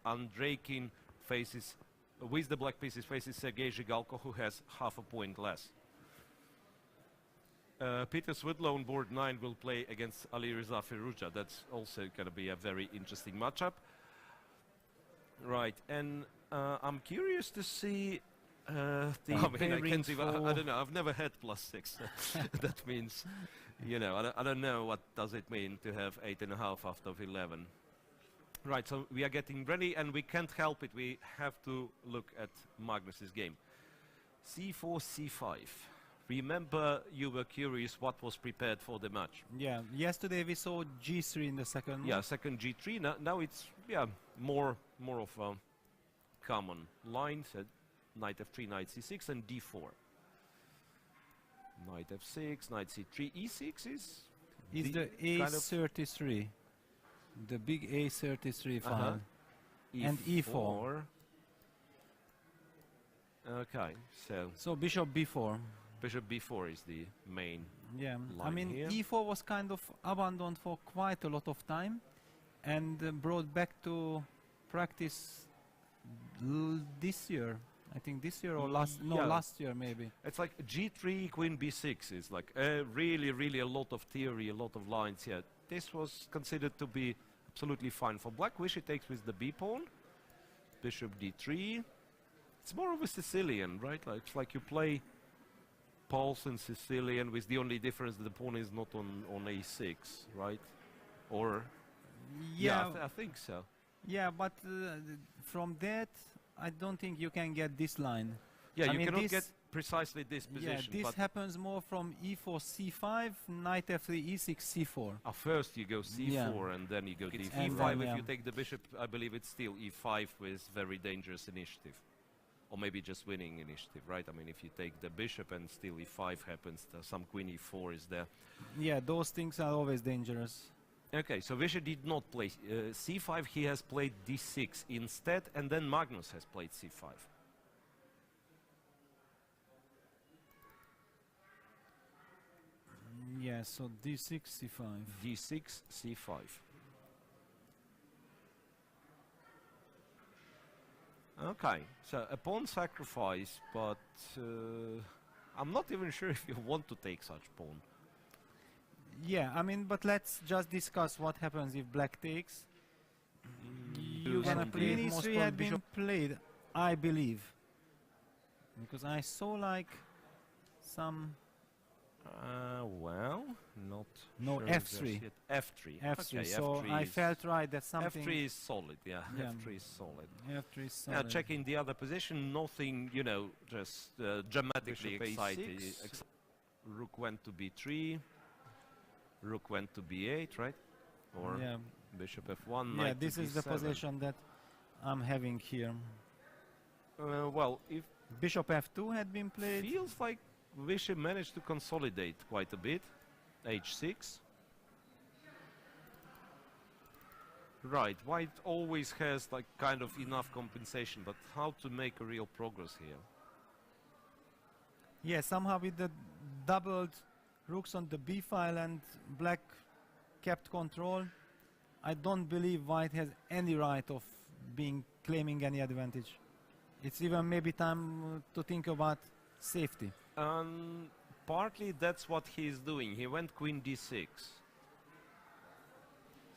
Andreikin faces, with the black pieces, faces Sergei Zhigalko, who has half a point less. Peter Swidlow on board 9 will play against Ali Reza Firuja. That's also going to be a very interesting matchup. Right, and I'm curious to see I don't know, I've never had +6. That means, you know, I don't know what does it mean to have 8.5 after 11. Right, so we are getting ready and we can't help it. We have to look at Magnus's game. C4, C5. Remember, you were curious what was prepared for the match. Yeah, yesterday we saw G3 in the second. Yeah, second G3. Now it's more of a common line. So knight F3, knight C6, and D4. Knight F6, knight C3, E6 is the A33, the big A33 file, and E4. Okay, so bishop B4. Bishop B4 is the main. Yeah, line I mean here. E4 was kind of abandoned for quite a lot of time, and brought back to practice this year. I think this year or last year maybe. It's like G3, Queen B6 is like really a lot of theory, a lot of lines here. This was considered to be absolutely fine for black. Vishy takes with the B pawn. Bishop D3. It's more of a Sicilian, right? Like, it's like you play Carlsen Sicilian with the only difference that the pawn is not on A6, right? Or I think so. Yeah, but from that I don't think you can get this line. Yeah, you cannot get precisely this position. Yeah, this happens more from E4, C5, knight F3, E6, C4. First you go C4 and then you go D5. E5, if you take the bishop, I believe it's still E5 with very dangerous initiative. Or maybe just winning initiative, right? I mean, if you take the bishop and still E5 happens, some queen E4 is there. Yeah, those things are always dangerous. Okay, so Vishy did not play C5, he has played D6 instead, and then Magnus has played C5. Yeah, so D6, C5. D6, C5. Okay, so a pawn sacrifice, but I'm not even sure if you want to take such pawn. Yeah, I mean, but let's just discuss what happens if black takes. Queen E3 had been played, I believe, because I saw like some. Well, not. No, sure F3. F3. F3. Okay, so F3 I felt right that something. F3 is solid. Yeah, F3 is solid. F3 is solid. Now checking the other position, nothing, you know, just dramatically exciting. Rook went to B3. Rook went to B8, right? Or bishop F1. Yeah, this is the position that I'm having here. Well, if bishop F2 had been played, feels like Vishy managed to consolidate quite a bit. H6. Right, white always has like kind of enough compensation, but how to make a real progress here? Yeah, somehow with the doubled rooks on the B file and black kept control, I don't believe white has any right of claiming any advantage. It's even maybe time to think about safety. Partly that's what he's doing. He went Queen D6.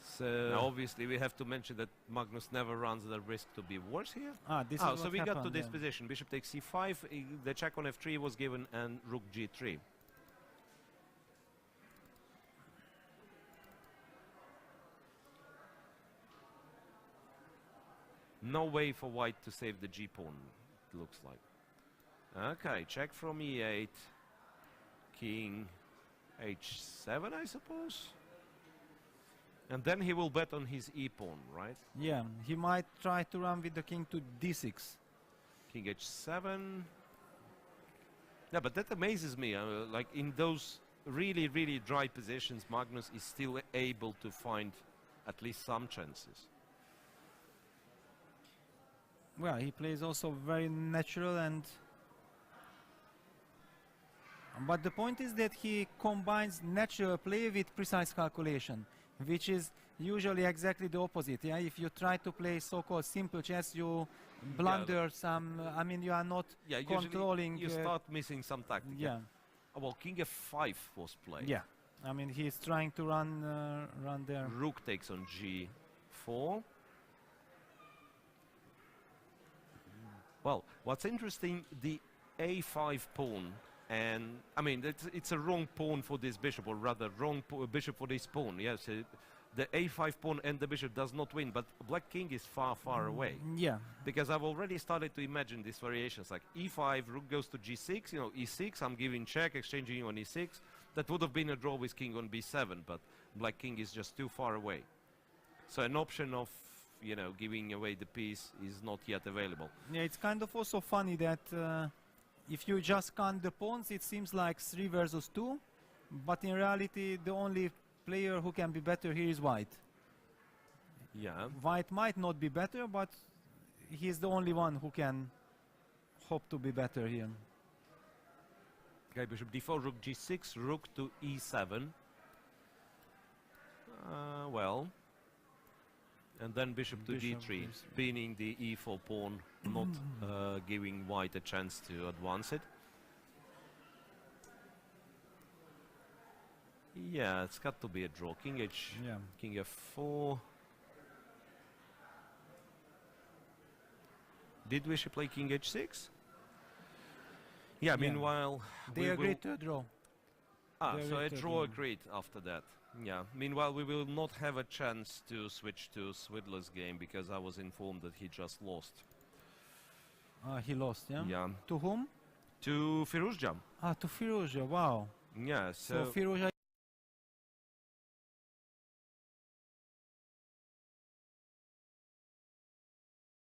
So now obviously we have to mention that Magnus never runs the risk to be worse here. So we got to this position. Bishop takes C5. The check on F3 was given and Rook G3. No way for white to save the G pawn, it looks like. Okay, check from E8. King H7, I suppose. And then he will bet on his E pawn, right? Yeah, he might try to run with the king to D6. King H7. Yeah, but that amazes me. Like in those really dry positions, Magnus is still able to find at least some chances. Well, he plays also very natural and... But the point is that he combines natural play with precise calculation, which is usually exactly the opposite. Yeah, if you try to play so-called simple chess, you blunder some. I mean, you are not controlling. You start missing some tactic. Yeah. Oh, well, king f5 was played. Yeah. I mean, he's trying to run there. Rook takes on g4. Well, what's interesting, the a5 pawn, and I mean, it's a wrong pawn for this bishop, or rather, wrong bishop for this pawn. Yes, the a5 pawn and the bishop does not win, but black king is far, far away. Yeah. Because I've already started to imagine these variations, like e5, rook goes to g6, you know, e6, I'm giving check, exchanging on e6. That would have been a draw with king on b7, but black king is just too far away. So an option of, you know, giving away the piece is not yet available. Yeah, it's kind of also funny that if you just count the pawns, it seems like 3 versus 2, but in reality, the only player who can be better here is white. Yeah. White might not be better, but he's the only one who can hope to be better here. Okay, bishop d4, rook g6, rook to e7. Well, and then bishop to d3, pinning the e4 pawn, not giving white a chance to advance it. Yeah, it's got to be a draw. King h, king f4. Did we play king h6? Yeah, meanwhile... They agreed to a draw. Ah, so a draw agreed after that. Yeah, meanwhile we will not have a chance to switch to Swidler's game because I was informed that he just lost. He lost, yeah? Yeah. To whom? To Firuzja. Ah, to Firuzja, wow. Yeah, So Firuzja